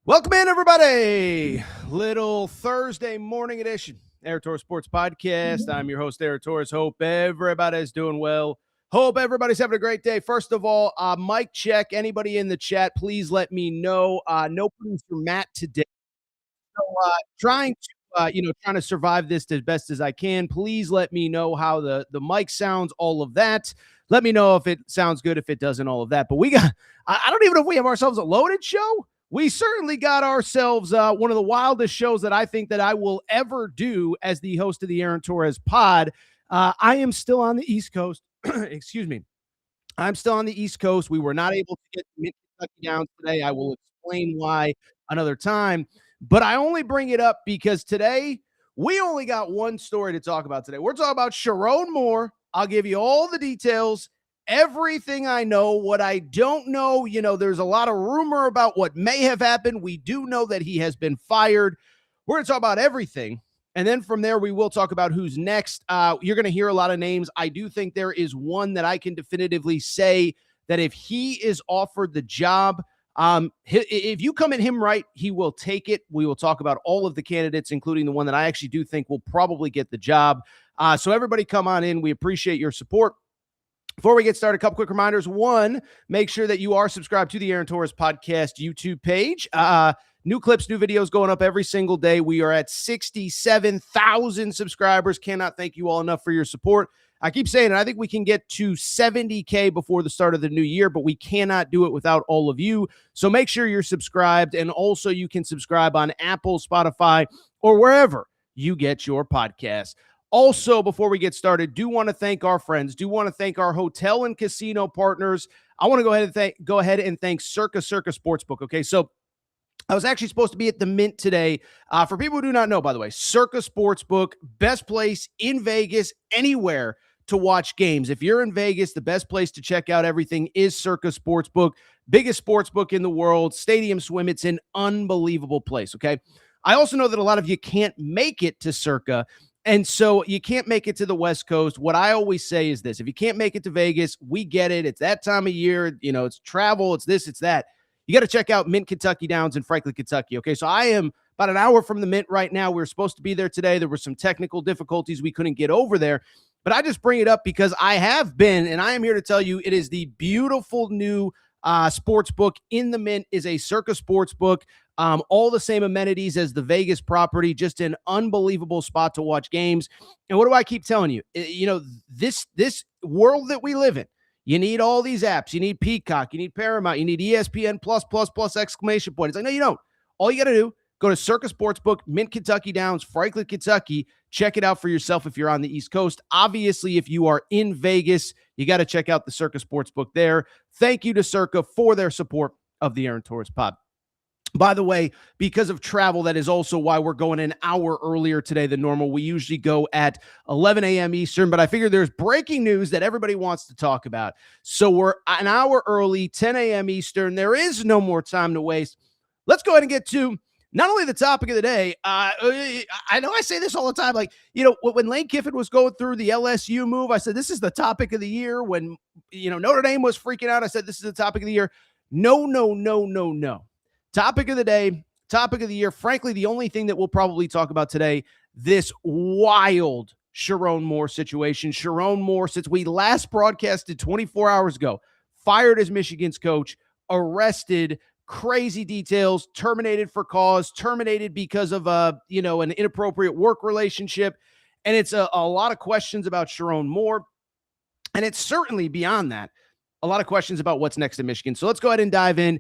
Welcome in, everybody. Little Thursday morning edition, Torres Sports Podcast. I'm your host, Torres. Hope everybody's doing well. Hope everybody's having a great day. First of all, mic check. Anybody in the chat, please let me know. No producer Matt today. So, trying to survive this as best as I can. Please let me know how the mic sounds, all of that. Let me know if it sounds good, if it doesn't, all of that. But I don't even know if we have ourselves a loaded show. We certainly got ourselves one of the wildest shows that I think that I will ever do as the host of the Aaron Torres pod. I am still on the East Coast. Excuse me. I'm still on the East Coast. We were not able to get Mid-Kentucky down today. I will explain why another time. But I only bring it up because today we only got one story to talk about today. We're talking about Sherrone Moore. I'll give you all the details, everything I know. What I don't know, there's a lot of rumor about what may have happened. We do know that he has been fired. We're going to talk about everything. And then from there, we will talk about who's next. You're going to hear a lot of names. I do think there is one that I can definitively say that if he is offered the job, if you come at him right, he will take it. We will talk about all of the candidates, including the one that I actually do think will probably get the job. So everybody come on in. We appreciate your support. Before we get started, a couple quick reminders. One, make sure that you are subscribed to the Aaron Torres Podcast YouTube page. New clips, new videos going up every single day. We are at 67,000 subscribers. Cannot thank you all enough for your support. I keep saying it. I think we can get to 70K before the start of the new year, but we cannot do it without all of you. So make sure you're subscribed. And also you can subscribe on Apple, Spotify, or wherever you get your podcasts. Also, before we get started, do want to thank our friends, do want to thank our hotel and casino partners. I want to go ahead and thank Circa Sportsbook. Okay, so I was actually supposed to be at the Mint today. For people who do not know, by the way, Circa Sportsbook, best place in Vegas, anywhere to watch games. If you're in Vegas, the best place to check out everything is Circa Sportsbook, biggest sportsbook in the world, Stadium Swim. It's an unbelievable place, okay? I also know that a lot of you can't make it to Circa, and so you can't make it to the West Coast. What I always say is this: if you can't make it to Vegas, we get it. It's that time of year. It's travel. It's this, it's that. You got to check out Mint Kentucky Downs in Franklin, Kentucky. Okay, so I am about an hour from the Mint right now. We were supposed to be there today. There were some technical difficulties. We couldn't get over there. But I just bring it up because I have been, and I am here to tell you, it is the beautiful new sports book in the Mint is a Circa sports book. All the same amenities as the Vegas property, just an unbelievable spot to watch games. And what do I keep telling you? This world that we live in, you need all these apps. You need Peacock. You need Paramount. You need ESPN plus exclamation point. It's like, no, you don't. All you got to do, go to Circa Sportsbook, Mint Kentucky Downs, Franklin, Kentucky. Check it out for yourself if you're on the East Coast. Obviously, if you are in Vegas, you got to check out the Circa Sportsbook there. Thank you to Circa for their support of the Aaron Torres pod. By the way, because of travel, that is also why we're going an hour earlier today than normal. We usually go at 11 a.m. Eastern, but I figure there's breaking news that everybody wants to talk about. So we're an hour early, 10 a.m. Eastern. There is no more time to waste. Let's go ahead and get to not only the topic of the day. I know I say this all the time. When Lane Kiffin was going through the LSU move, I said, this is the topic of the year. When, Notre Dame was freaking out, I said, this is the topic of the year. No. Topic of the day, topic of the year. Frankly, the only thing that we'll probably talk about today, this wild Sherrone Moore situation. Sherrone Moore, since we last broadcasted 24 hours ago, fired as Michigan's coach, arrested, crazy details, terminated for cause, terminated because of an inappropriate work relationship. And it's a lot of questions about Sherrone Moore. And it's certainly beyond that, a lot of questions about what's next in Michigan. So let's go ahead and dive in.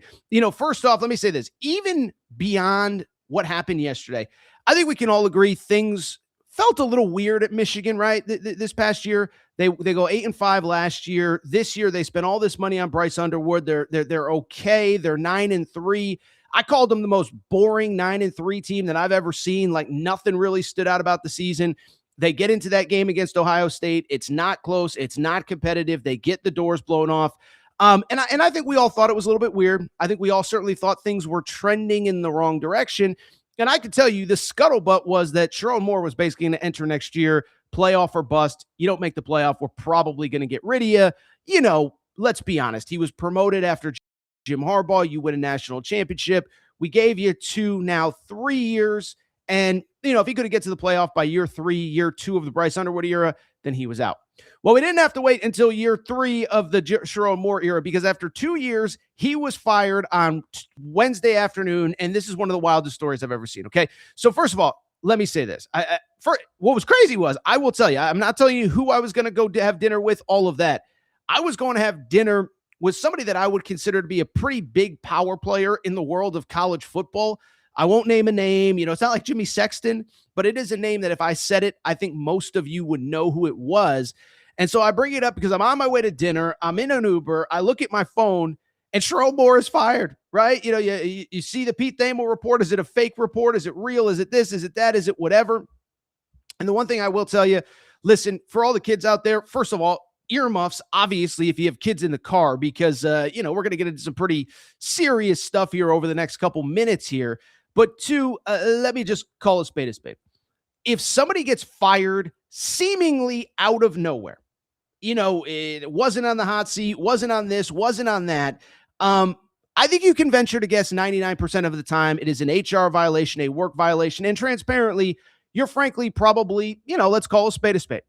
First off, let me say this. Even beyond what happened yesterday, I think we can all agree things felt a little weird at Michigan, right? This past year, they go 8-5 last year. This year, they spent all this money on Bryce Underwood. They're okay. They're 9-3. I called them the most boring 9-3 team that I've ever seen. Like, nothing really stood out about the season. They get into that game against Ohio State. It's not close. It's not competitive. They get the doors blown off. And I think we all thought it was a little bit weird. I think we all certainly thought things were trending in the wrong direction. And I can tell you the scuttlebutt was that Sherrone Moore was basically going to enter next year, playoff or bust. You don't make the playoff, we're probably going to get rid of you. Let's be honest. He was promoted after Jim Harbaugh. You win a national championship. We gave you 2, now 3 years. And, if he could get to the playoff by year 3, year 2 of the Bryce Underwood era, then he was out. Well, we didn't have to wait until year 3 of the Sherrone Moore era, because after 2 years, he was fired on Wednesday afternoon. And this is one of the wildest stories I've ever seen. Okay. So first of all, let me say this. What was crazy was, I will tell you, I'm not telling you who I was going to go to have dinner with, all of that. I was going to have dinner with somebody that I would consider to be a pretty big power player in the world of college football. I won't name a name. It's not like Jimmy Sexton, but it is a name that if I said it, I think most of you would know who it was. And so I bring it up because I'm on my way to dinner. I'm in an Uber. I look at my phone, and Sherrone Moore is fired, right? You see the Pete Thamel report. Is it a fake report? Is it real? Is it this? Is it that? Is it whatever? And the one thing I will tell you, listen, for all the kids out there, first of all, earmuffs, obviously, if you have kids in the car, because, we're going to get into some pretty serious stuff here over the next couple minutes here. But 2, let me just call a spade a spade. If somebody gets fired seemingly out of nowhere, it wasn't on the hot seat, wasn't on this, wasn't on that, I think you can venture to guess 99% of the time it is an HR violation, a work violation, and transparently, you're frankly probably, let's call a spade a spade.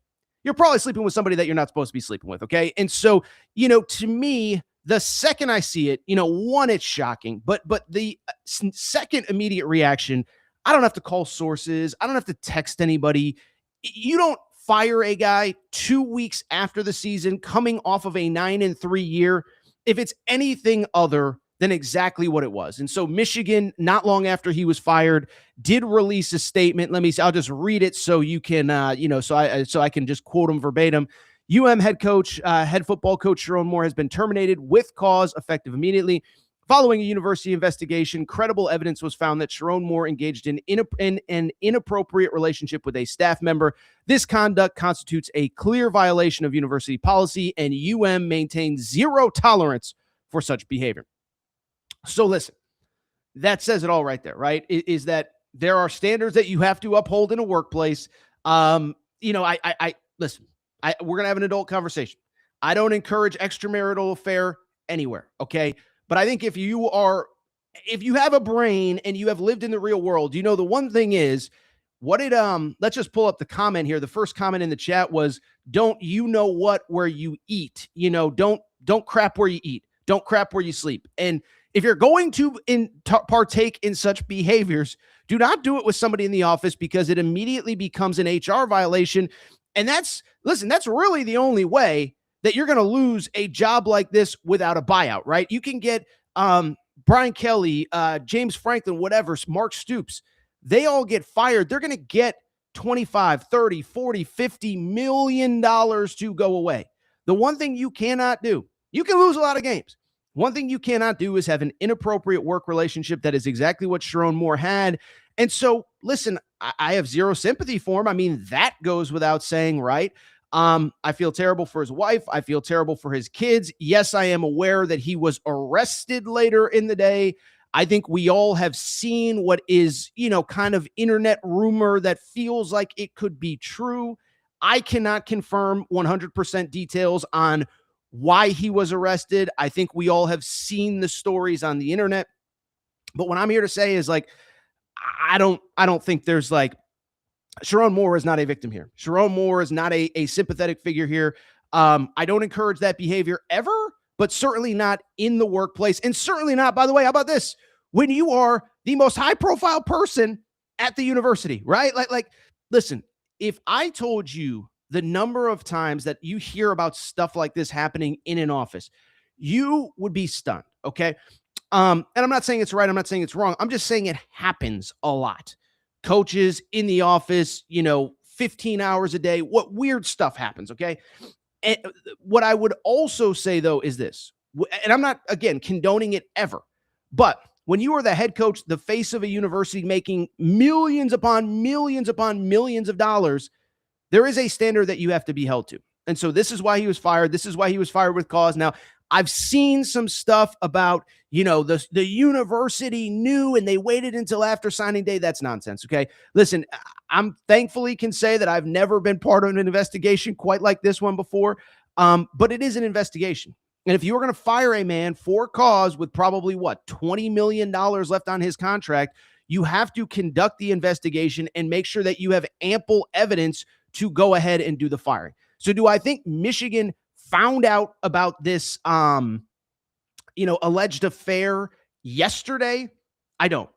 You're probably sleeping with somebody that you're not supposed to be sleeping with, okay? And so, to me, the second I see it, one, it's shocking, but the second immediate reaction, I don't have to call sources. I don't have to text anybody. You don't fire a guy 2 weeks after the season coming off of a 9-3 year if it's anything other than exactly what it was. And so Michigan, not long after he was fired, did release a statement. I'll just read it so you can, so I can just quote him verbatim. head football coach Sherrone Moore has been terminated with cause effective immediately. Following a university investigation, credible evidence was found that Sherrone Moore engaged in an inappropriate relationship with a staff member. This conduct constitutes a clear violation of university policy, and maintains zero tolerance for such behavior. So listen, that says it all right there, right? Is that there are standards that you have to uphold in a workplace. Listen, we're going to have an adult conversation. I don't encourage extramarital affair anywhere. Okay. But I think if you have a brain and you have lived in the real world, the one thing is let's just pull up the comment here. The first comment in the chat was, don't where you eat, don't crap where you eat. Don't crap where you sleep. And if you're going to partake in such behaviors, do not do it with somebody in the office, because it immediately becomes an HR violation. And that's really the only way that you're going to lose a job like this without a buyout, right? You can get Brian Kelly, James Franklin, whatever, Mark Stoops. They all get fired. They're going to get $25, $30, $40, $50 million to go away. The one thing you cannot do, you can lose a lot of games. One thing you cannot do is have an inappropriate work relationship. That is exactly what Sherrone Moore had. And so, listen, I have zero sympathy for him. I mean, that goes without saying, right? I feel terrible for his wife. I feel terrible for his kids. Yes, I am aware that he was arrested later in the day. I think we all have seen what is, kind of internet rumor that feels like it could be true. I cannot confirm 100% details on why he was arrested. I think we all have seen the stories on the internet. But what I'm here to say is, I don't think there's Sherrone Moore is not a victim here. Sherrone Moore is not a sympathetic figure here. I don't encourage that behavior ever, but certainly not in the workplace. And certainly not, by the way, how about this? When you are the most high profile person at the university, right? Listen, if I told you the number of times that you hear about stuff like this happening in an office, you would be stunned. Okay. And I'm not saying it's right. I'm not saying it's wrong. I'm just saying it happens a lot. Coaches in the office, 15 hours a day, what weird stuff happens. Okay. And what I would also say though, is this, and I'm not, again, condoning it ever, but when you are the head coach, the face of a university, making millions upon millions upon millions of dollars, there is a standard that you have to be held to. And so this is why he was fired. This is why he was fired with cause. Now, I've seen some stuff about, the university knew and they waited until after signing day. That's nonsense. Okay. Listen, I'm thankfully can say that I've never been part of an investigation quite like this one before. But it is an investigation. And if you were going to fire a man for cause with probably $20 million left on his contract, you have to conduct the investigation and make sure that you have ample evidence to go ahead and do the firing. So do I think Michigan found out about this, alleged affair yesterday? I don't.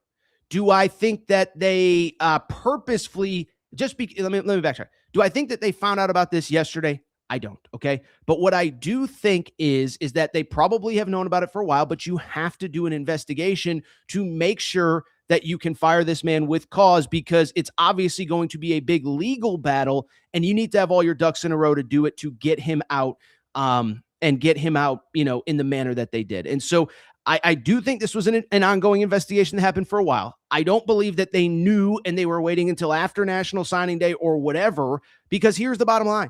Do I think that they purposefully let me backtrack. Do I think that they found out about this yesterday? I don't. Okay. But what I do think is that they probably have known about it for a while, but you have to do an investigation to make sure that you can fire this man with cause, because it's obviously going to be a big legal battle, and you need to have all your ducks in a row to do it, to get him out, and get him out, in the manner that they did. And so I do think this was an ongoing investigation that happened for a while. I don't believe that they knew and they were waiting until after National Signing Day or whatever, because here's the bottom line.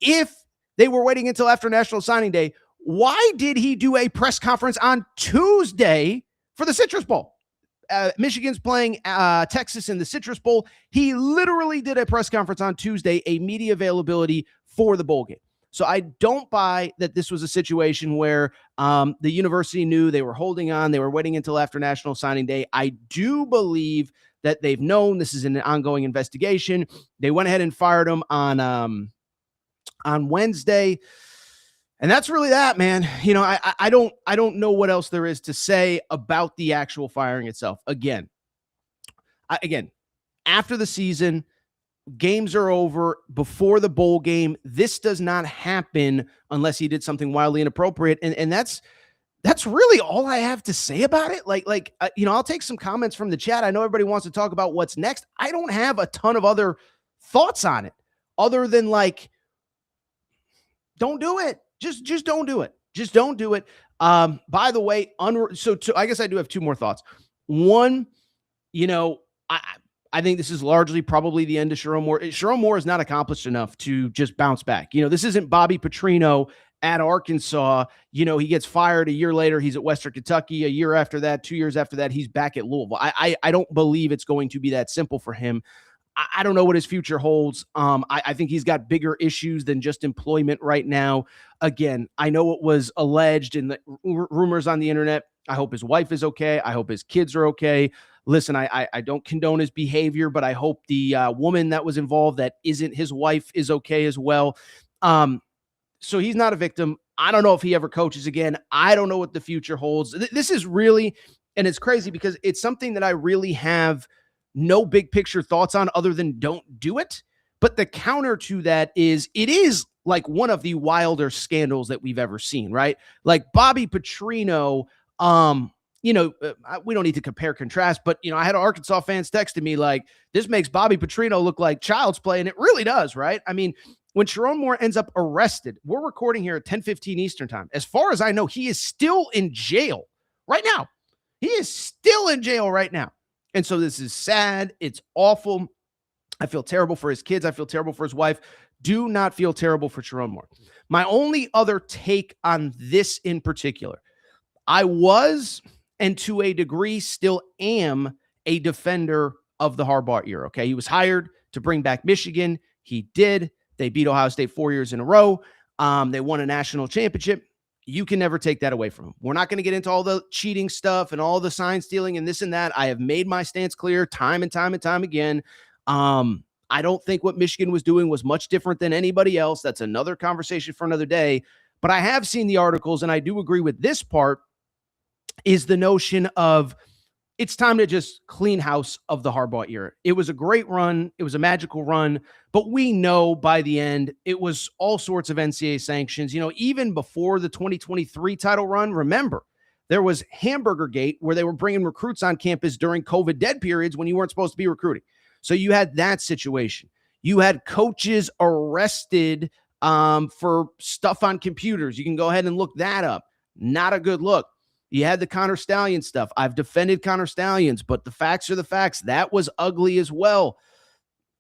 If they were waiting until after National Signing Day, why did he do a press conference on Tuesday for the Citrus Bowl? Michigan's playing Texas in the Citrus Bowl. He literally did a press conference on Tuesday, a media availability for the bowl game. So I don't buy that this was a situation where the university knew they were holding on. They were waiting until after National Signing Day. I do believe that they've known this is an ongoing investigation. They went ahead and fired him on Wednesday. And that's really that, man. I don't know what else there is to say about the actual firing itself. Again, after the season, games are over, before the bowl game, this does not happen unless he did something wildly inappropriate. And that's really all I have to say about it. I'll take some comments from the chat. I know everybody wants to talk about what's next. I don't have a ton of other thoughts on it other than don't do it. Just don't do it. Just don't do it. By the way, so I guess I do have two more thoughts. One, I think this is largely probably the end of Sherrone Moore. Sherrone Moore is not accomplished enough to just bounce back. This isn't Bobby Petrino at Arkansas. He gets fired a year later. He's at Western Kentucky. A year after that, 2 years after that, he's back at Louisville. I don't believe it's going to be that simple for him. I don't know what his future holds. I think he's got bigger issues than just employment right now. Again, I know it was alleged in the rumors on the internet. I hope his wife is okay. I hope his kids are okay. Listen, I don't condone his behavior, but I hope the woman that was involved that isn't his wife is okay as well. So he's not a victim. I don't know if he ever coaches again. I don't know what the future holds. This is really, and it's crazy because it's something that I really have no big picture thoughts on other than don't do it. But the counter to that is it is like one of the wilder scandals that we've ever seen, right? Like Bobby Petrino, we don't need to compare contrast, but I had Arkansas fans texting me like, this makes Bobby Petrino look like child's play. And it really does, right? I mean, when Sherrone Moore ends up arrested, we're recording here at 10:15 Eastern time. As far as I know, he is still in jail right now. He is still in jail right now. And so this is sad. It's awful. I feel terrible for his kids. I feel terrible for his wife. Do not feel terrible for Sherrone Moore. My only other take on this in particular, I was, and to a degree still am, a defender of the Harbaugh era. Okay. He was hired to bring back Michigan. He did. They beat Ohio State 4 years in a row. They won a national championship. You can never take that away from him. We're not going to get into all the cheating stuff and all the sign stealing and this and that. I have made my stance clear time and time and time again. I don't think what Michigan was doing was much different than anybody else. That's another conversation for another day. But I have seen the articles, and I do agree with this part, is the notion of it's time to just clean house of the Harbaugh era. It was a great run. It was a magical run. But we know by the end, it was all sorts of NCAA sanctions. Even before the 2023 title run, remember, there was Hamburger Gate where they were bringing recruits on campus during COVID dead periods when you weren't supposed to be recruiting. So you had that situation. You had coaches arrested for stuff on computers. You can go ahead and look that up. Not a good look. You had the Connor Stallion stuff. I've defended Connor Stallions, but the facts are the facts. That was ugly as well.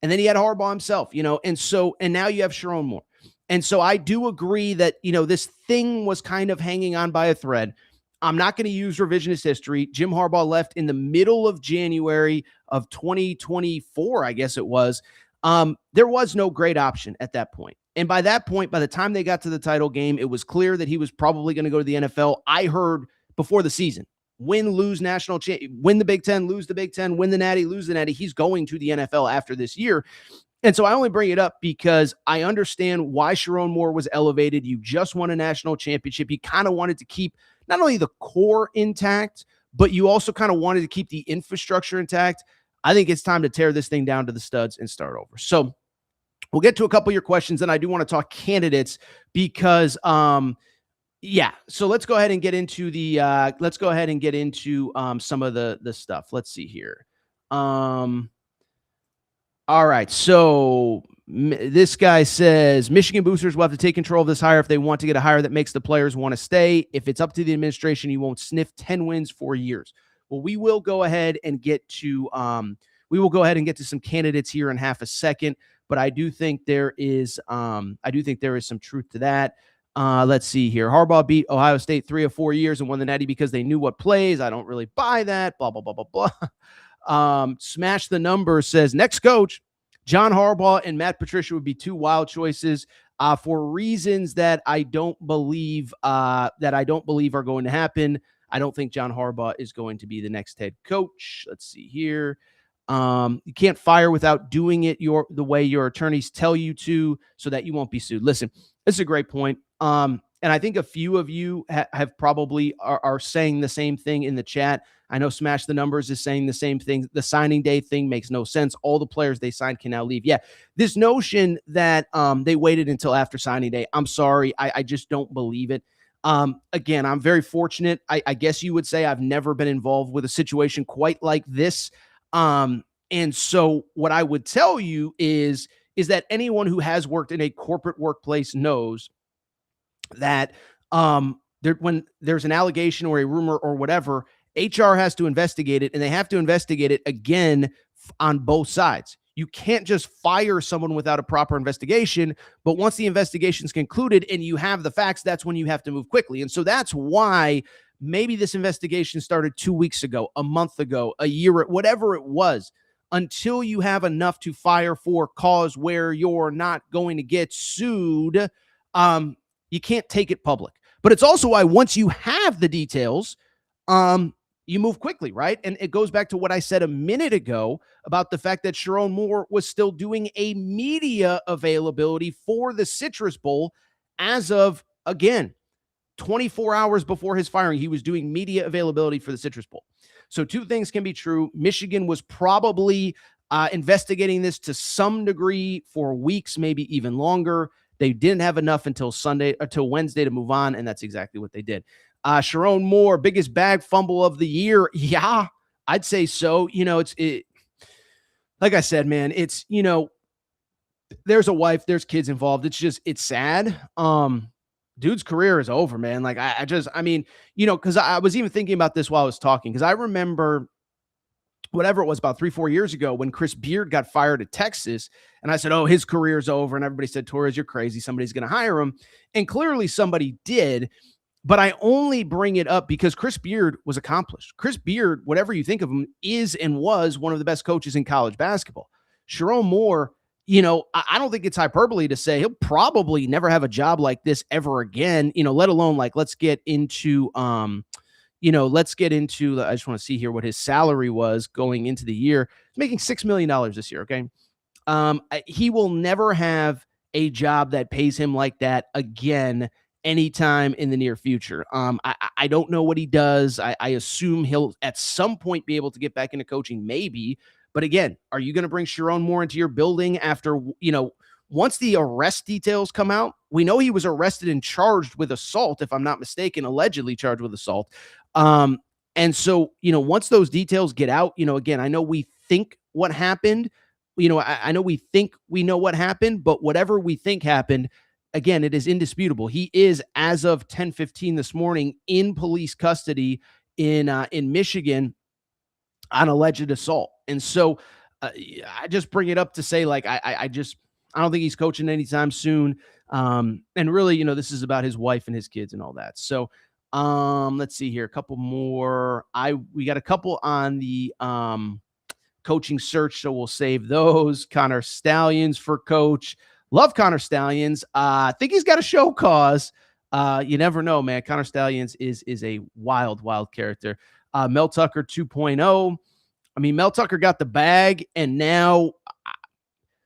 And then he had Harbaugh himself, and now you have Sherrone Moore. And so I do agree that, this thing was kind of hanging on by a thread. I'm not going to use revisionist history. Jim Harbaugh left in the middle of January of 2024, I guess it was. There was no great option at that point. And by that point, by the time they got to the title game, it was clear that he was probably going to go to the NFL. I heard before the season, win, lose national win the Big Ten, lose the Big Ten, win the Natty, lose the Natty. He's going to the NFL after this year. And so I only bring it up because I understand why Sherrone Moore was elevated. You just won a national championship. You kind of wanted to keep not only the core intact, but you also kind of wanted to keep the infrastructure intact. I think it's time to tear this thing down to the studs and start over. So we'll get to a couple of your questions, and I do want to talk candidates because yeah. So let's go ahead and get into the some of the stuff. Let's see here. All right, so this guy says Michigan boosters will have to take control of this hire if they want to get a hire that makes the players want to stay. If it's up to the administration, you won't sniff 10 wins for years. Well, we will go ahead and get to some candidates here in half a second, but I do think there is some truth to that. Let's see here. Harbaugh beat Ohio State 3 of 4 years and won the Natty because they knew what plays. I don't really buy that. Blah blah blah blah blah. Smash the Number says next coach, John Harbaugh and Matt Patricia would be two wild choices for reasons that I don't believe are going to happen. I don't think John Harbaugh is going to be the next head coach. Let's see here. You can't fire without doing it the way your attorneys tell you to, so that you won't be sued. Listen, this is a great point. And I think a few of you have probably are saying the same thing in the chat. I know Smash the Numbers is saying the same thing. The signing day thing makes no sense. All the players they signed can now leave. Yeah, this notion that they waited until after signing day, I'm sorry. I just don't believe it. Again, I'm very fortunate. I guess you would say I've never been involved with a situation quite like this. And so what I would tell you is that anyone who has worked in a corporate workplace knows that when there's an allegation or a rumor or whatever, HR has to investigate it, and they have to investigate it again on both sides. You can't just fire someone without a proper investigation, but once the investigation's concluded and you have the facts, that's when you have to move quickly. And so that's why maybe this investigation started 2 weeks ago, a month ago, a year, whatever it was, until you have enough to fire for cause where you're not going to get sued. You can't take it public. But it's also why once you have the details, you move quickly, right? And it goes back to what I said a minute ago about the fact that Sherrone Moore was still doing a media availability for the Citrus Bowl as of, again, 24 hours before his firing. He was doing media availability for the Citrus Bowl. So two things can be true. Michigan was probably investigating this to some degree for weeks, maybe even longer. They didn't have enough until Wednesday to move on, and that's exactly what they did. Sherrone Moore, biggest bag fumble of the year. Yeah, I'd say so. Like I said, man, it's, there's a wife, there's kids involved. It's sad. Dude's career is over, man. Like because I was even thinking about this while I was talking, because I remember whatever it was about 3-4 years ago when Chris Beard got fired at Texas. And I said, oh, his career's over. And everybody said, Torres, you're crazy. Somebody's going to hire him. And clearly somebody did. But I only bring it up because Chris Beard was accomplished. Chris Beard, whatever you think of him, is and was one of the best coaches in college basketball. Sherrone Moore, I don't think it's hyperbole to say he'll probably never have a job like this ever again, let alone let's get into, I just want to see here what his salary was going into the year. He's making $6 million this year. Okay. He will never have a job that pays him like that again anytime in the near future. I don't know what he does. I assume he'll at some point be able to get back into coaching, maybe. But again, are you going to bring Sherrone Moore into your building after, once the arrest details come out? We know he was arrested and charged with assault, if I'm not mistaken, allegedly charged with assault. And so, once those details get out, again, I know we think what happened, I know we think we know what happened, but whatever we think happened, again, it is indisputable. He is, as of 10:15 this morning, in police custody in Michigan on alleged assault. And so I just bring it up to say, I don't think he's coaching anytime soon. And really, this is about his wife and his kids and all that. So let's see here. A couple more. We got a couple on the coaching search, so we'll save those. Connor Stallions for coach. Love Connor Stallions. I think he's got a show cause. You never know, man. Connor Stallions is a wild, wild character. Mel Tucker 2.0. I mean, Mel Tucker got the bag, and now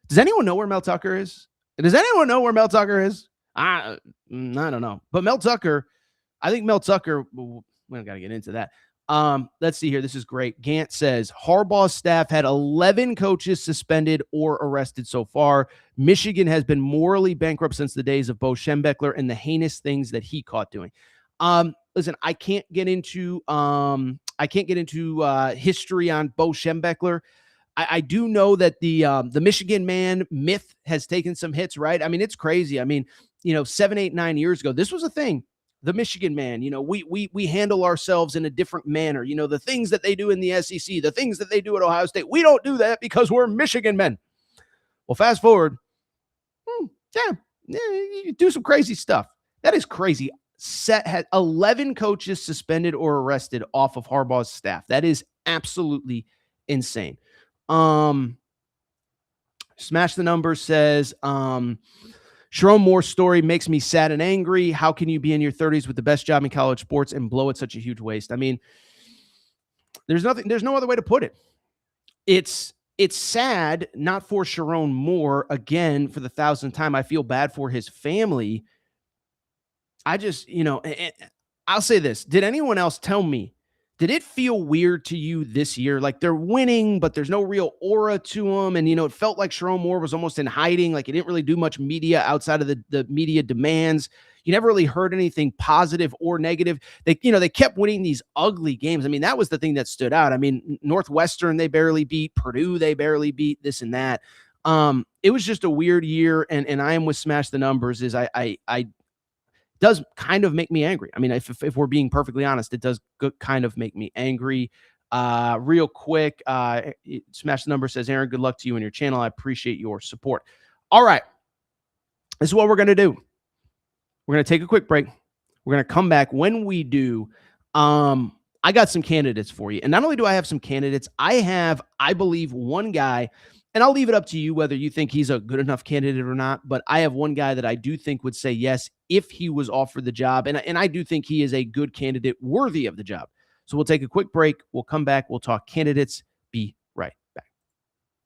does anyone know where Mel Tucker is? Does anyone know where Mel Tucker is? I don't know. But Mel Tucker, I think Mel Tucker, we don't got to get into that. Let's see here. This is great. Gant says Harbaugh's staff had 11 coaches suspended or arrested so far. Michigan has been morally bankrupt since the days of Bo Schembechler and the heinous things that he caught doing. Listen, I can't get into history on Bo Schembechler. I do know that the Michigan man myth has taken some hits, right? I mean, it's crazy. I mean, 7, 8, 9 years ago, this was a thing. The Michigan man, we handle ourselves in a different manner. The things that they do in the SEC, the things that they do at Ohio State, we don't do that because we're Michigan men. Well, fast forward, you do some crazy stuff. That is crazy. Had 11 coaches suspended or arrested off of Harbaugh's staff. That is absolutely insane. Smash the Numbers says, Sherrone Moore's story makes me sad and angry. How can you be in your 30s with the best job in college sports and blow at such a huge waste? I mean, there's no other way to put it. It's sad, not for Sherrone Moore. Again, for the 1,000th time, I feel bad for his family. I just, I'll say this. Did anyone else tell me, did it feel weird to you this year? Like they're winning, but there's no real aura to them. And, it felt like Sherrone Moore was almost in hiding. Like he didn't really do much media outside of the media demands. You never really heard anything positive or negative. They kept winning these ugly games. I mean, that was the thing that stood out. I mean, Northwestern, they barely beat. Purdue, they barely beat, this and that. It was just a weird year. And I am with Smash the Numbers is I does kind of make me angry. I mean, if we're being perfectly honest, it does kind of make me angry. Real quick, Smash the Number says, Aaron, good luck to you and your channel. I appreciate your support. All right. This is what we're going to do. We're going to take a quick break. We're going to come back. When we do, I got some candidates for you. And not only do I have some candidates, I have, I believe, one guy, and I'll leave it up to you whether you think he's a good enough candidate or not. But I have one guy that I do think would say yes if he was offered the job. And I do think he is a good candidate worthy of the job. So we'll take a quick break. We'll come back. We'll talk candidates. Be right back.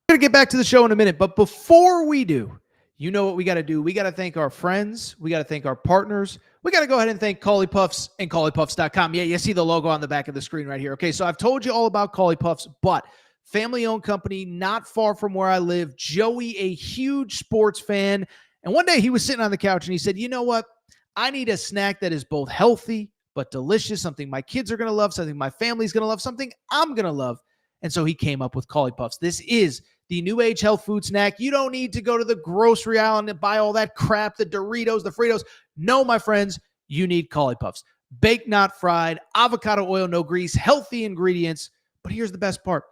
We're going to get back to the show in a minute. But before we do, you know what we got to do. We got to thank our friends. We got to thank our partners. We got to go ahead and thank Collie Puffs and ColliePuffs.com. Yeah, you see the logo on the back of the screen right here. Okay, so I've told you all about Collie Puffs, but family-owned company, not far from where I live. Joey, a huge sports fan. And one day he was sitting on the couch and he said, you know what? I need a snack that is both healthy but delicious, something my kids are going to love, something my family's going to love, something I'm going to love. And so he came up with Collie Puffs. This is the new age health food snack. You don't need to go to the grocery aisle and buy all that crap, the Doritos, the Fritos. No, my friends, you need Collie Puffs. Baked, not fried, avocado oil, no grease, healthy ingredients. But here's the best part.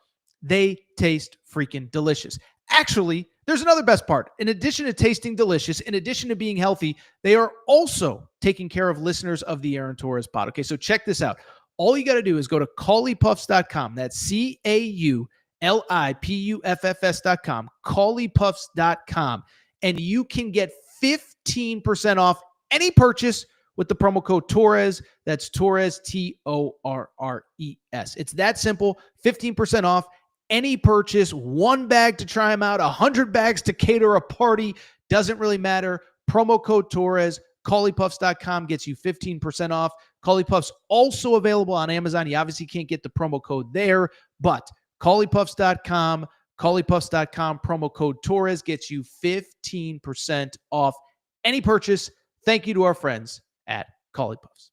They taste freaking delicious. Actually, there's another best part. In addition to tasting delicious, in addition to being healthy, they are also taking care of listeners of the Aaron Torres pod. Okay, so check this out. All you got to do is go to ColliePuffs.com. That's CAULIPUFFS.com, ColliePuffs.com, and you can get 15% off any purchase with the promo code Torres. That's Torres, Torres. It's that simple. 15% off any purchase. One bag to try them out, 100 bags to cater a party. Doesn't really matter. Promo code Torres. ColliePuffs.com gets you 15% off. Collie Puffs also available on Amazon. You obviously can't get the promo code there, but ColliePuffs.com, ColliePuffs.com, promo code Torres gets you 15% off any purchase. Thank you to our friends at Collie Puffs.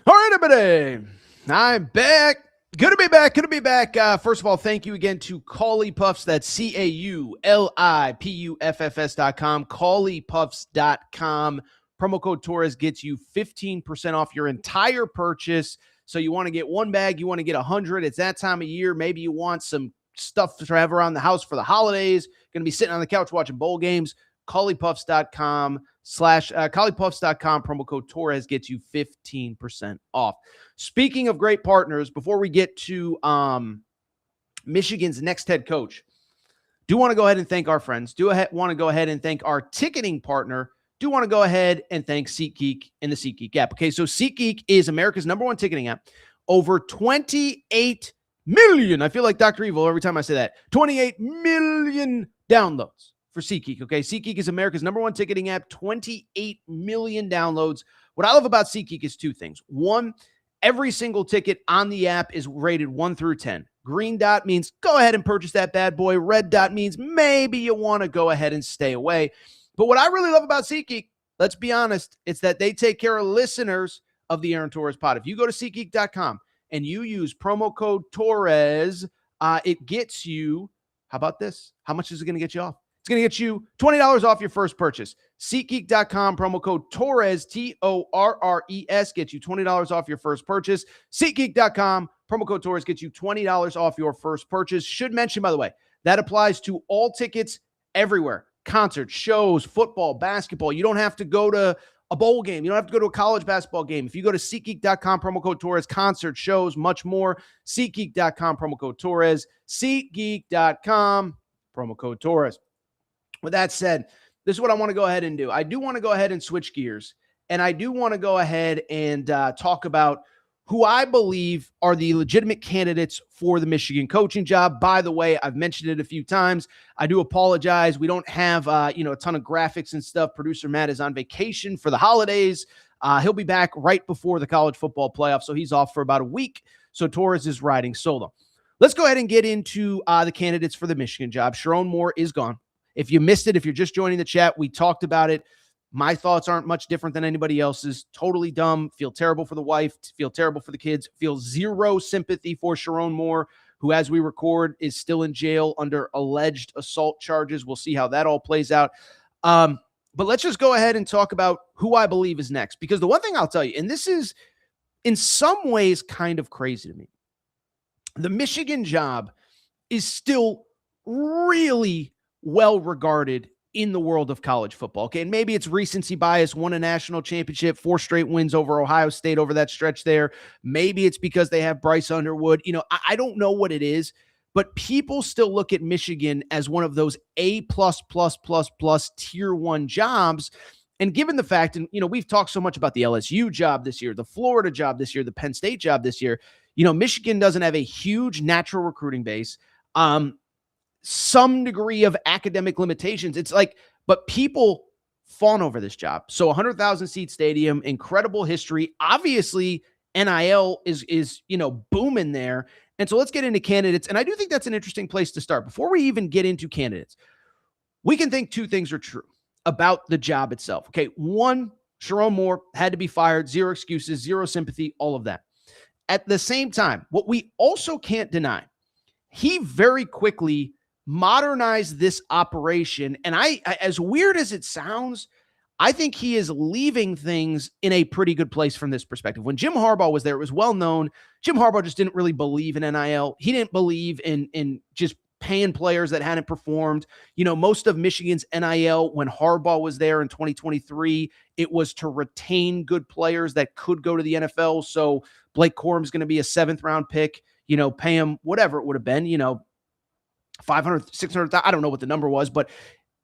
All right, everybody. I'm back. Good to be back. Good to be back. First of all, thank you again to Collie Puffs. That's CAULIPUFFS.com, ColliePuffs.com. Promo code Torres gets you 15% off your entire purchase. So you want to get one bag, you want to get 100. It's that time of year. Maybe you want some stuff to have around the house for the holidays. Going to be sitting on the couch watching bowl games. ColliePuffs.com ColliePuffs.com. Promo code Torres gets you 15% off. Speaking of great partners, before we get to Michigan's next head coach, Do want to go ahead and thank our friends. Want to go ahead and thank our ticketing partner. Do want to go ahead and thank SeatGeek and the SeatGeek app. Okay, so SeatGeek is America's #1 ticketing app. Over 28 million. I feel like Dr. Evil every time I say that. 28 million downloads for SeatGeek. Okay, SeatGeek is America's #1 ticketing app. 28 million downloads. What I love about SeatGeek is two things. One, every single ticket on the app is rated 1 through 10. Green dot means go ahead and purchase that bad boy. Red dot means maybe you want to go ahead and stay away. But what I really love about SeatGeek, let's be honest, it's that they take care of listeners of the Aaron Torres pod. If you go to SeatGeek.com and you use promo code Torres, it gets you, how about this? How much is it going to get you off? It's going to get you $20 off your first purchase. SeatGeek.com, promo code Torres, Torres, gets you $20 off your first purchase. SeatGeek.com, promo code Torres gets you $20 off your first purchase. Should mention, by the way, that applies to all tickets everywhere. Concerts, shows, football, basketball. You don't have to go to a bowl game. You don't have to go to a college basketball game. If you go to SeatGeek.com, promo code Torres, concerts, shows, much more. SeatGeek.com, promo code Torres. SeatGeek.com, promo code Torres. With that said, this is what I want to go ahead and do. I do want to go ahead and switch gears, and I do want to go ahead and talk about who I believe are the legitimate candidates for the Michigan coaching job. By the way, I've mentioned it a few times. I do apologize. We don't have a ton of graphics and stuff. Producer Matt is on vacation for the holidays. He'll be back right before the college football playoff, so he's off for about a week. So Torres is riding solo. Let's go ahead and get into the candidates for the Michigan job. Sherrone Moore is gone. If you missed it, if you're just joining the chat, we talked about it. My thoughts aren't much different than anybody else's. Totally dumb. Feel terrible for the wife. Feel terrible for the kids. Feel zero sympathy for Sherrone Moore, who, as we record, is still in jail under alleged assault charges. We'll see how that all plays out. But let's just go ahead and talk about who I believe is next. Because the one thing I'll tell you, and this is in some ways kind of crazy to me, the Michigan job is still really well regarded in the world of college football. Okay. And maybe it's recency bias, won a national championship, 4 straight wins over Ohio State over that stretch there. Maybe it's because they have Bryce Underwood. I don't know what it is, but people still look at Michigan as one of those A+++ tier 1 jobs. And given the fact, and we've talked so much about the LSU job this year, the Florida job this year, the Penn State job this year, Michigan doesn't have a huge natural recruiting base. Some degree of academic limitations. It's like, but people fawn over this job. So 100,000 seat stadium, incredible history. Obviously, NIL is booming there. And so let's get into candidates. And I do think that's an interesting place to start. Before we even get into candidates, we can think two things are true about the job itself. Okay. One, Sherrone Moore had to be fired, 0 excuses, 0 sympathy, all of that. At the same time, what we also can't deny, he very quickly modernize this operation. And I, as weird as it sounds, I think he is leaving things in a pretty good place from this perspective. When Jim Harbaugh was there, it was well known. Jim Harbaugh just didn't really believe in NIL. He didn't believe in just paying players that hadn't performed. Most of Michigan's NIL when Harbaugh was there in 2023, it was to retain good players that could go to the NFL. So Blake Corum's going to be a 7th round pick, pay him whatever it would have been, 500, 600, I don't know what the number was, but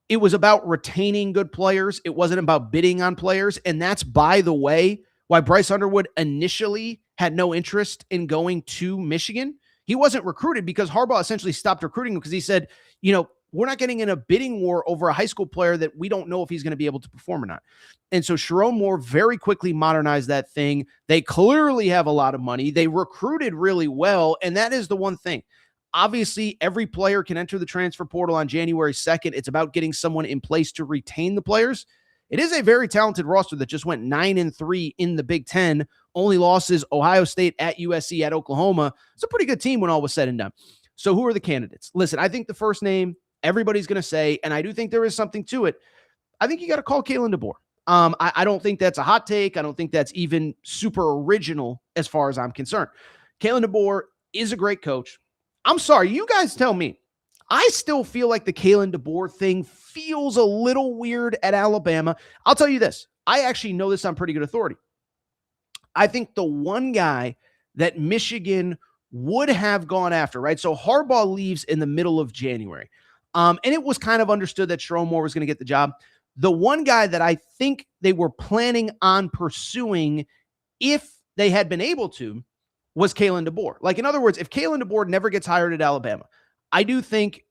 it was about retaining good players. It wasn't about bidding on players. And that's, by the way, why Bryce Underwood initially had no interest in going to Michigan. He wasn't recruited because Harbaugh essentially stopped recruiting him because he said, we're not getting in a bidding war over a high school player that we don't know if he's going to be able to perform or not. And so Sherrone Moore very quickly modernized that thing. They clearly have a lot of money. They recruited really well. And that is the one thing. Obviously, every player can enter the transfer portal on January 2nd. It's about getting someone in place to retain the players. It is a very talented roster that just went 9-3 in the Big Ten. Only losses, Ohio State, at USC, at Oklahoma. It's a pretty good team when all was said and done. So who are the candidates? Listen, I think the first name everybody's going to say, and I do think there is something to it, I think you got to call Kalen DeBoer. I don't think that's a hot take. I don't think that's even super original as far as I'm concerned. Kalen DeBoer is a great coach. I'm sorry, you guys tell me. I still feel like the Kalen DeBoer thing feels a little weird at Alabama. I'll tell you this. I actually know this on pretty good authority. I think the one guy that Michigan would have gone after, right? So Harbaugh leaves in the middle of January. And it was kind of understood that Sherrone Moore was going to get the job. The one guy that I think they were planning on pursuing if they had been able to was Kalen DeBoer. Like, in other words, if Kalen DeBoer never gets hired at Alabama, I do think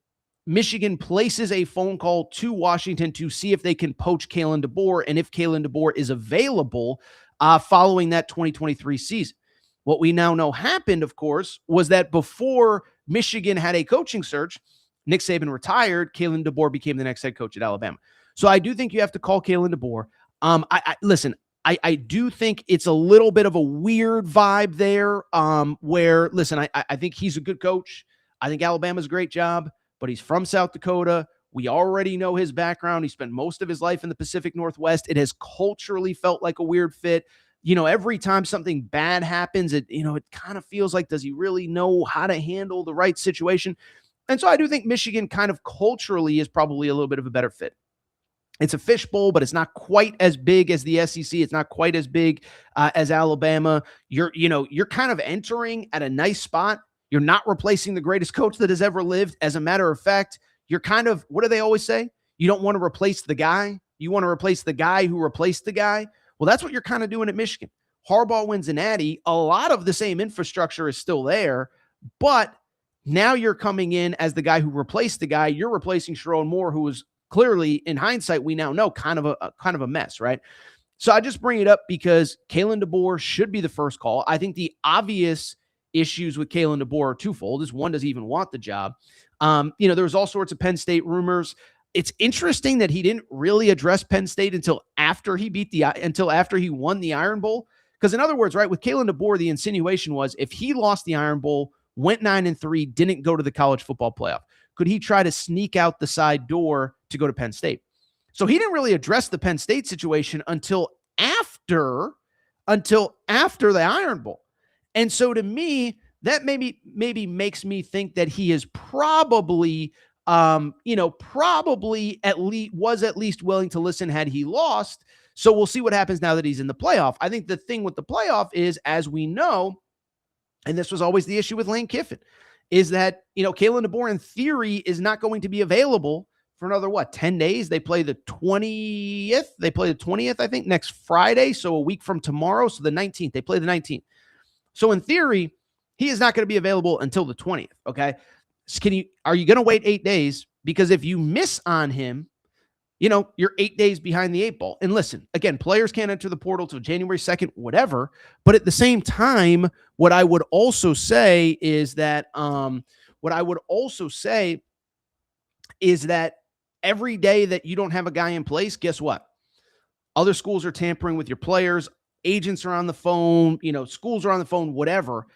Michigan places a phone call to Washington to see if they can poach Kalen DeBoer and if Kalen DeBoer is available following that 2023 season. What we now know happened, of course, was that before Michigan had a coaching search, Nick Saban retired, Kalen DeBoer became the next head coach at Alabama. So I do think you have to call Kalen DeBoer. Listen, I do think it's a little bit of a weird vibe there where, listen, I think he's a good coach. I think Alabama's a great job, but he's from South Dakota. We already know his background. He spent most of his life in the Pacific Northwest. It has culturally felt like a weird fit. Every time something bad happens, it kind of feels like, does he really know how to handle the right situation? And so I do think Michigan kind of culturally is probably a little bit of a better fit. It's a fishbowl, but it's not quite as big as the SEC. It's not quite as big as Alabama. You're kind of entering at a nice spot. You're not replacing the greatest coach that has ever lived. As a matter of fact, you're kind of, what do they always say? You don't want to replace the guy. You want to replace the guy who replaced the guy. Well, that's what you're kind of doing at Michigan. Harbaugh wins an Natty. A lot of the same infrastructure is still there, but now you're coming in as the guy who replaced the guy. You're replacing Sherrone Moore, who was clearly, in hindsight, we now know kind of a mess, right? So I just bring it up because Kalen DeBoer should be the first call. I think the obvious issues with Kalen DeBoer are twofold. Is one, does he even want the job? There was all sorts of Penn State rumors. It's interesting that he didn't really address Penn State until after he won the Iron Bowl. Because in other words, right, with Kalen DeBoer, the insinuation was if he lost the Iron Bowl, went 9-3, didn't go to the college football playoff, could he try to sneak out the side door to go to Penn State? So he didn't really address the Penn State situation until after the Iron Bowl. And so to me, that maybe makes me think that he is probably at least willing to listen had he lost. So we'll see what happens now that he's in the playoff. I think the thing with the playoff is, as we know, and this was always the issue with Lane Kiffin, is that, Kalen DeBoer in theory is not going to be available for another, 10 days? They play the 20th. I think, next Friday. So a week from tomorrow. So the 19th, they play the 19th. So in theory, he is not going to be available until the 20th. Okay. Are you going to wait 8 days? Because if you miss on him, you're 8 days behind the 8 ball. And listen, again, players can't enter the portal till January 2nd, whatever. But at the same time, what I would also say is that every day that you don't have a guy in place, guess what? Other schools are tampering with your players. Agents are on the phone, schools are on the phone, whatever.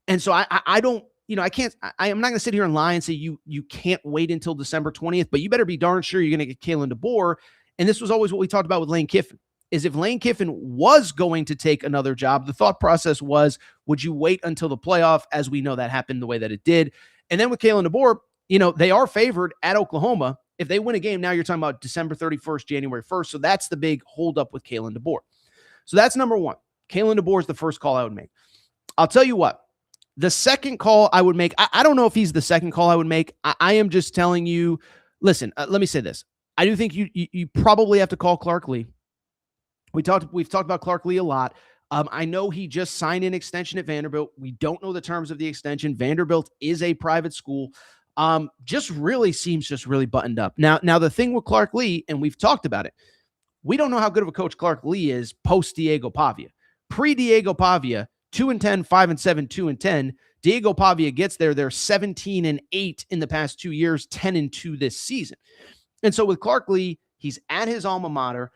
And so I don't, I'm not going to sit here and lie and say you can't wait until December 20th, but you better be darn sure you're going to get Kalen DeBoer. And this was always what we talked about with Lane Kiffin, is if Lane Kiffin was going to take another job, the thought process was, would you wait until the playoff? As we know, that happened the way that it did. And then with Kalen DeBoer, they are favored at Oklahoma. If they win a game, now you're talking about December 31st, January 1st. So that's the big holdup with Kalen DeBoer. So that's number one. Kalen DeBoer is the first call I would make. I'll tell you what. The second call I would make, I don't know if he's the second call I would make. I am just telling you, listen, let me say this. I do think you probably have to call Clark Lee. We've talked about Clark Lee a lot. I know he just signed an extension at Vanderbilt. We don't know the terms of the extension. Vanderbilt is a private school. Just really seems really buttoned up. Now the thing with Clark Lee, and we've talked about it, we don't know how good of a coach Clark Lee is post Diego Pavia. Pre-Diego Pavia, 2-10, 5-7, 2-10. Diego Pavia gets there. They're 17-8 in the past 2 years, 10-2 this season. And so with Clark Lee, he's at his alma mater.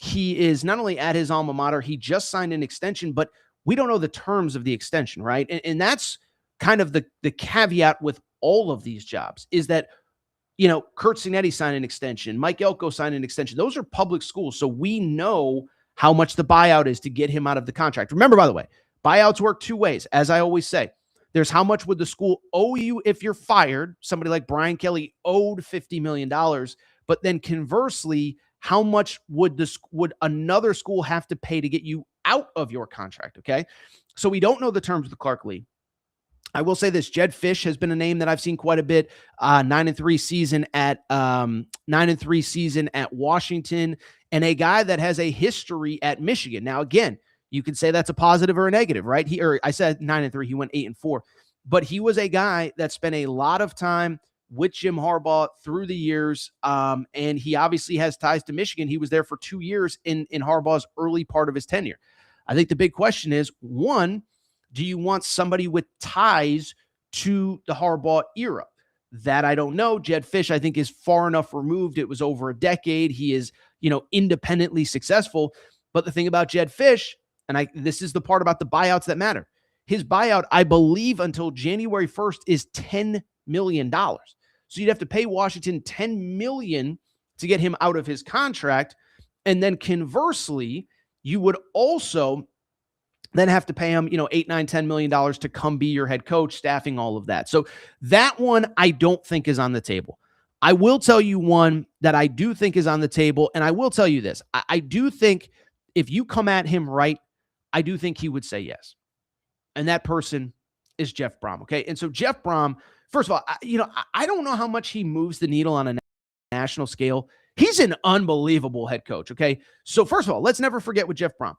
He is not only at his alma mater, he just signed an extension, but we don't know the terms of the extension, right? And that's kind of the caveat with all of these jobs, is that, Kurt Signetti signed an extension. Mike Elko signed an extension. Those are public schools. So we know how much the buyout is to get him out of the contract. Remember, by the way, buyouts work two ways. As I always say, there's how much would the school owe you if you're fired. Somebody like Brian Kelly owed $50 million. But then conversely, how much would another school have to pay to get you out of your contract? Okay. So we don't know the terms with Clark Lee. I will say this: Jedd Fisch has been a name that I've seen quite a bit. 9-3 season at 9-3 season at Washington, and a guy that has a history at Michigan. Now, again, you can say that's a positive or a negative, right? I said 9-3. He went 8-4, but he was a guy that spent a lot of time with Jim Harbaugh through the years, and he obviously has ties to Michigan. He was there for 2 years in Harbaugh's early part of his tenure. I think the big question is, one, do you want somebody with ties to the Harbaugh era? That I don't know. Jedd Fisch, I think, is far enough removed. It was over a decade. He is, independently successful. But the thing about Jedd Fisch, and this is the part about the buyouts that matter. His buyout, I believe, until January 1st is $10 million. So you'd have to pay Washington $10 million to get him out of his contract. And then conversely, you would also then have to pay him, $8, $9, $10 million to come be your head coach, staffing, all of that. So that one I don't think is on the table. I will tell you one that I do think is on the table, and I will tell you this. I do think if you come at him right, I do think he would say yes. And that person is Jeff Brom, okay? And so Jeff Brom, first of all, I don't know how much he moves the needle on a national scale. He's an unbelievable head coach, okay? So first of all, let's never forget with Jeff Brom.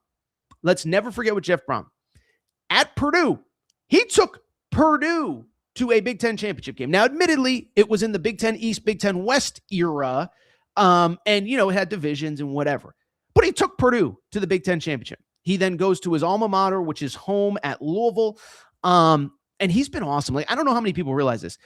At Purdue, he took Purdue to a Big Ten championship game. Now, admittedly, it was in the Big Ten East, Big Ten West era, and, it had divisions and whatever. But he took Purdue to the Big Ten championship. He then goes to his alma mater, which is home at Louisville, and he's been awesome. Like, I don't know how many people realize this.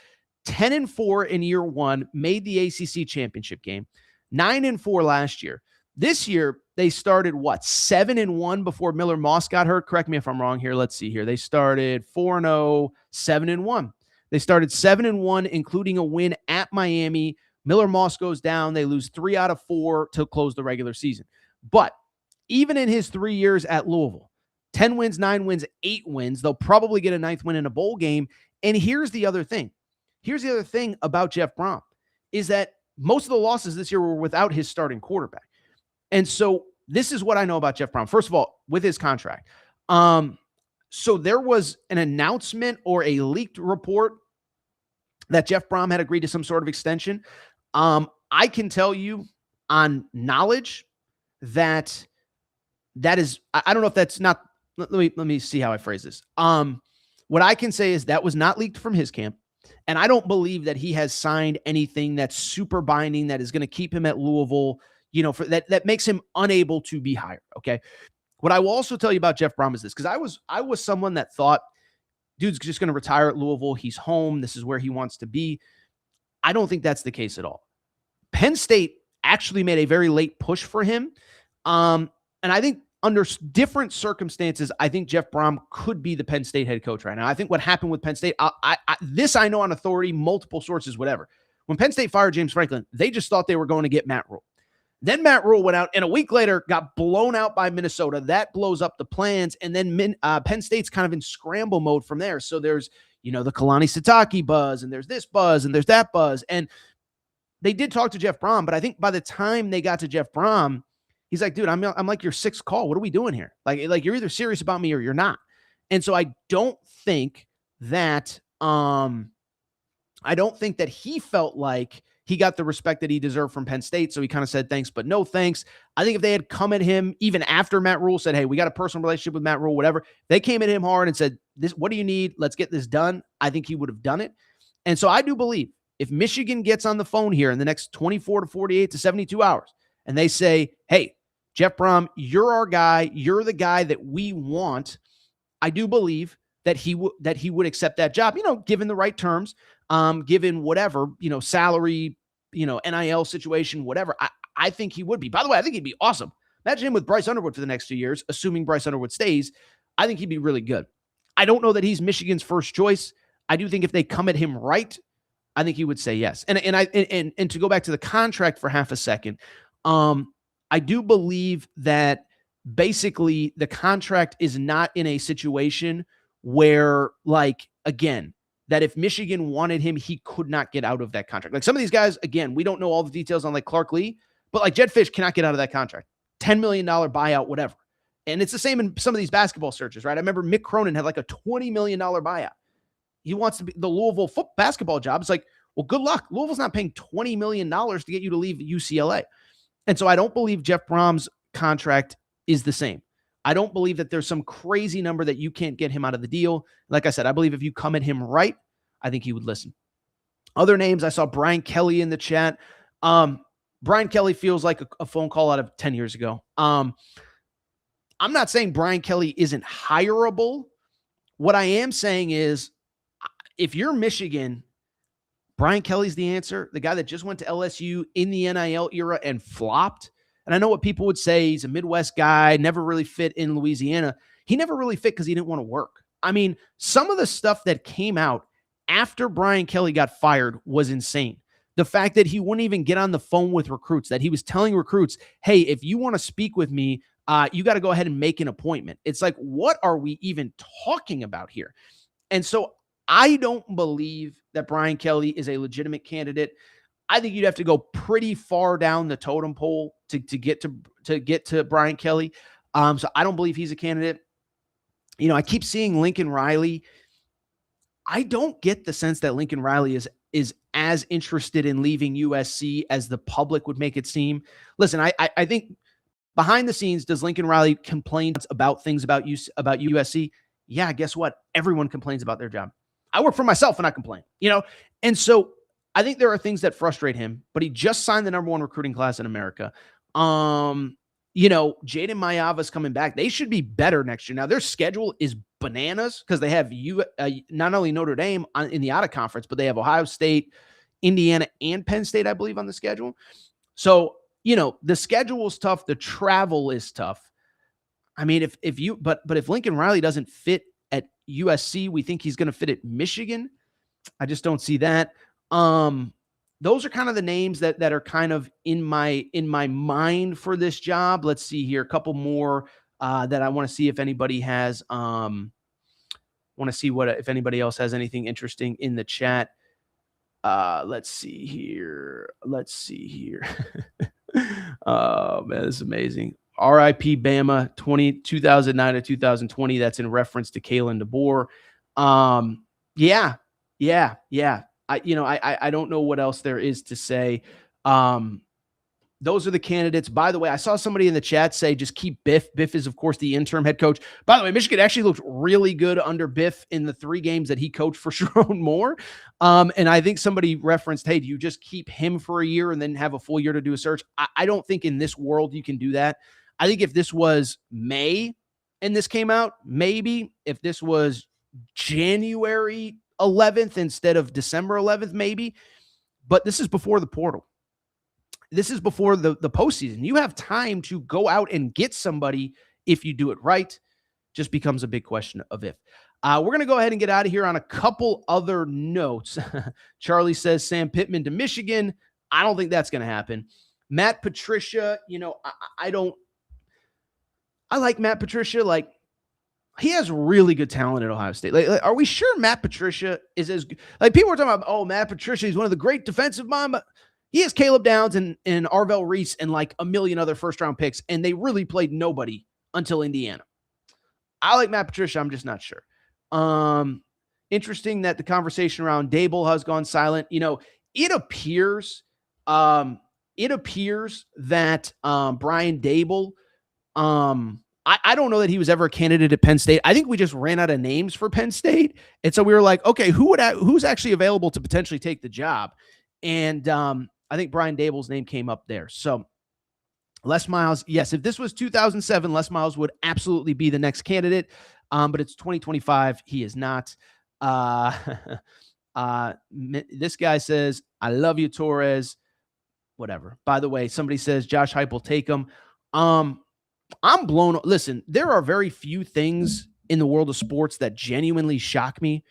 10-4 in year one, made the ACC championship game. 9-4 last year. This year, they started, 7-1 before Miller Moss got hurt? Correct me if I'm wrong here. Let's see here. They started 4-0, 7-1. They started 7-1, including a win at Miami. Miller Moss goes down. They lose 3 out of 4 to close the regular season. But even in his 3 years at Louisville, 10 wins, 9 wins, 8 wins, they'll probably get a 9th win in a bowl game. And here's the other thing. About Jeff Brom is that most of the losses this year were without his starting quarterback. And so this is what I know about Jeff Brom. First of all, with his contract. So there was an announcement or a leaked report that Jeff Brom had agreed to some sort of extension. I can tell you on knowledge that is, I don't know if that's not, let me see how I phrase this. What I can say is that was not leaked from his camp. And I don't believe that he has signed anything that's super binding that is going to keep him at Louisville, for that makes him unable to be hired. Okay. What I will also tell you about Jeff Brom is this, because I was someone that thought, dude's just going to retire at Louisville. He's home. This is where he wants to be. I don't think that's the case at all. Penn State actually made a very late push for him. And I think under different circumstances, I think Jeff Brom could be the Penn State head coach right now. I think what happened with Penn State, this I know on authority, multiple sources, whatever. When Penn State fired James Franklin, they just thought they were going to get Matt Rhule. Then Matt Rhule went out, and a week later got blown out by Minnesota. That blows up the plans, and then Penn State's kind of in scramble mode from there. So there's, the Kalani Sitake buzz, and there's this buzz, and there's that buzz. And they did talk to Jeff Brom, but I think by the time they got to Jeff Brom, he's like, dude, I'm like your sixth call. What are we doing here? Like you're either serious about me or you're not. And so I don't think that he felt like he got the respect that he deserved from Penn State. So he kind of said thanks, but no thanks. I think if they had come at him even after Matt Rhule said, hey, we got a personal relationship with Matt Rhule, whatever, they came at him hard and said, what do you need? Let's get this done. I think he would have done it. And so I do believe if Michigan gets on the phone here in the next 24 to 48 to 72 hours and they say, hey, Jeff Brom, you're our guy. You're the guy that we want. I do believe that he would accept that job, given the right terms, given whatever, salary, NIL situation, whatever. I think he would be. By the way, I think he'd be awesome. Imagine him with Bryce Underwood for the next 2 years, assuming Bryce Underwood stays. I think he'd be really good. I don't know that he's Michigan's first choice. I do think if they come at him right, I think he would say yes. And to go back to the contract for half a second, I do believe that basically the contract is not in a situation where, again, that if Michigan wanted him, he could not get out of that contract. Like some of these guys, again, we don't know all the details on Clark Lee, but Jedd Fisch cannot get out of that contract. $10 million buyout, whatever. And it's the same in some of these basketball searches, right? I remember Mick Cronin had a $20 million buyout. he wants to be the Louisville basketball job. It's like, well, good luck. Louisville's not paying $20 million to get you to leave UCLA. And so I don't believe Jeff Brom's contract is the same. I don't believe that there's some crazy number that you can't get him out of the deal. Like I said, I believe if you come at him right, I think he would listen. Other names, I saw Brian Kelly in the chat. Brian Kelly feels like a phone call out of 10 years ago. I'm not saying Brian Kelly isn't hireable. What I am saying is, if you're Michigan, Brian Kelly's the answer. The guy that just went to LSU in the NIL era and flopped. And I know what people would say. He's a Midwest guy, never really fit in Louisiana. He never really fit because he didn't want to work. I mean, some of the stuff that came out after Brian Kelly got fired was insane. The fact that he wouldn't even get on the phone with recruits, that he was telling recruits, hey, if you want to speak with me, you got to go ahead and make an appointment. It's like, what are we even talking about here? And so I don't believe that Brian Kelly is a legitimate candidate. I think you'd have to go pretty far down the totem pole to get to Brian Kelly. So I don't believe he's a candidate. You know, I keep seeing Lincoln Riley. I don't get the sense that Lincoln Riley is as interested in leaving USC as the public would make it seem. Listen, I think behind the scenes, does Lincoln Riley complain about things about USC? Yeah, guess what? Everyone complains about their job. I work for myself and I complain, you know? And so I think there are things that frustrate him, but he just signed the #1 recruiting class in America. You know, Jaden Mayava's coming back. They should be better next year. Now, their schedule is bananas because they have not only Notre Dame in the out of conference, but they have Ohio State, Indiana, and Penn State, I believe, on the schedule. So, you know, the schedule is tough. The travel is tough. I mean, if Lincoln Riley doesn't fit at USC, we think he's going to fit at Michigan. I just don't see that. Those are kind of the names that are kind of in my mind for this job. Let's see here. A couple more that I want to see if anybody has, if anybody else has anything interesting in the chat. Let's see here. Oh man, this is amazing. RIP Bama 2009 to 2020. That's in reference to Kalen DeBoer. Yeah. I don't know what else there is to say. Those are the candidates. By the way, I saw somebody in the chat say, just keep Biff. Biff is, of course, the interim head coach. By the way, Michigan actually looked really good under Biff in the 3 games that he coached for Sherrone Moore. And I think somebody referenced, hey, do you just keep him for a year and then have a full year to do a search? I don't think in this world you can do that. I think if this was May and this came out, maybe. If this was January 11th instead of December 11th, maybe. But this is before the portal. This is before the postseason. You have time to go out and get somebody if you do it right. Just becomes a big question of if. We're going to go ahead and get out of here on a couple other notes. Charlie says Sam Pittman to Michigan. I don't think that's going to happen. Matt Patricia, you know, I like Matt Patricia. Like, he has really good talent at Ohio State. Like, are we sure Matt Patricia is as good? Like, people are talking about, oh, Matt Patricia, he's one of the great defensive minds. He has Caleb Downs and Arvell Reese and like a million other first-round picks, and they really played nobody until Indiana. I like Matt Patricia. I'm just not sure. Interesting that the conversation around Dable has gone silent. You know, it appears that Brian Dable, I don't know that he was ever a candidate at Penn State. I think we just ran out of names for Penn State. And so we were like, okay, who's actually available to potentially take the job? And I think Brian Dable's name came up there. So Les Miles, yes, if this was 2007, Les Miles would absolutely be the next candidate. But it's 2025. He is not. This guy says, I love you, Torres. Whatever. By the way, somebody says Josh Heupel will take him. I'm blown. Listen, there are very few things in the world of sports that genuinely shock me.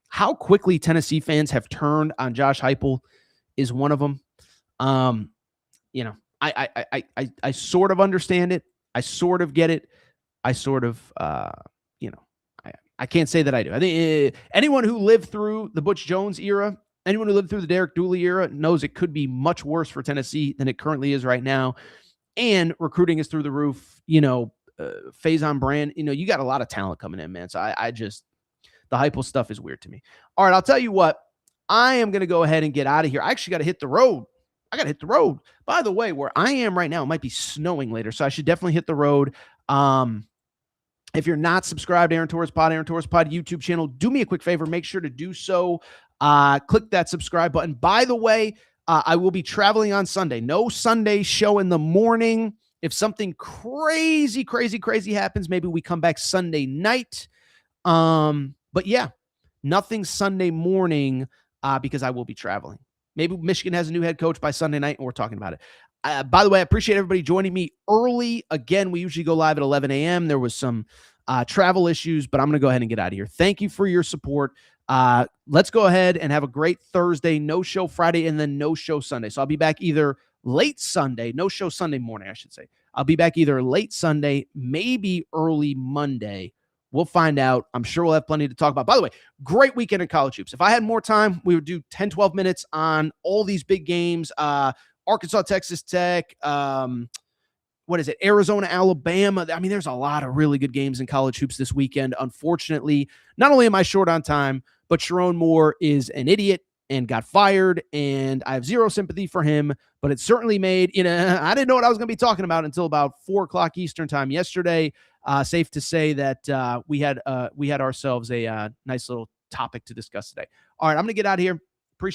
How quickly Tennessee fans have turned on Josh Heupel is one of them. You know, I sort of understand it. I sort of get it. I sort of, you know, I can't say that I do. I think anyone who lived through the Butch Jones era, anyone who lived through the Derek Dooley era knows it could be much worse for Tennessee than it currently is right now. And recruiting is through the roof. You know, Faison Brand, you know, you got a lot of talent coming in, man. So I just, The Heupel stuff is weird to me. All right, I'll tell you what. I am going to go ahead and get out of here. I actually got to hit the road. By the way, where I am right now, it might be snowing later, so I should definitely hit the road. If you're not subscribed to Aaron Torres Pod YouTube channel, do me a quick favor. Make sure to do so. Click that subscribe button. By the way, I will be traveling on Sunday. No Sunday show in the morning. If something crazy happens, maybe we come back Sunday night. But yeah, nothing Sunday morning because I will be traveling. Maybe Michigan has a new head coach by Sunday night, and we're talking about it. By the way, I appreciate everybody joining me early. Again, we usually go live at 11 a.m. There was some travel issues, but I'm going to go ahead and get out of here. Thank you for your support. Let's go ahead and have a great Thursday, no show Friday, and then no show Sunday. So I'll be back either late Sunday, no show Sunday morning, I should say. I'll be back either late Sunday, maybe early Monday. We'll find out. I'm sure we'll have plenty to talk about. By the way, great weekend in college hoops. If I had more time, we would do 10, 12 minutes on all these big games. Arkansas, Texas Tech, Arizona, Alabama. I mean, there's a lot of really good games in college hoops this weekend. Unfortunately, not only am I short on time, but Sherrone Moore is an idiot and got fired, and I have zero sympathy for him, but it certainly made, I didn't know what I was going to be talking about until about 4 o'clock Eastern time yesterday. Safe to say that we had ourselves a nice little topic to discuss today. All right, I'm going to get out of here.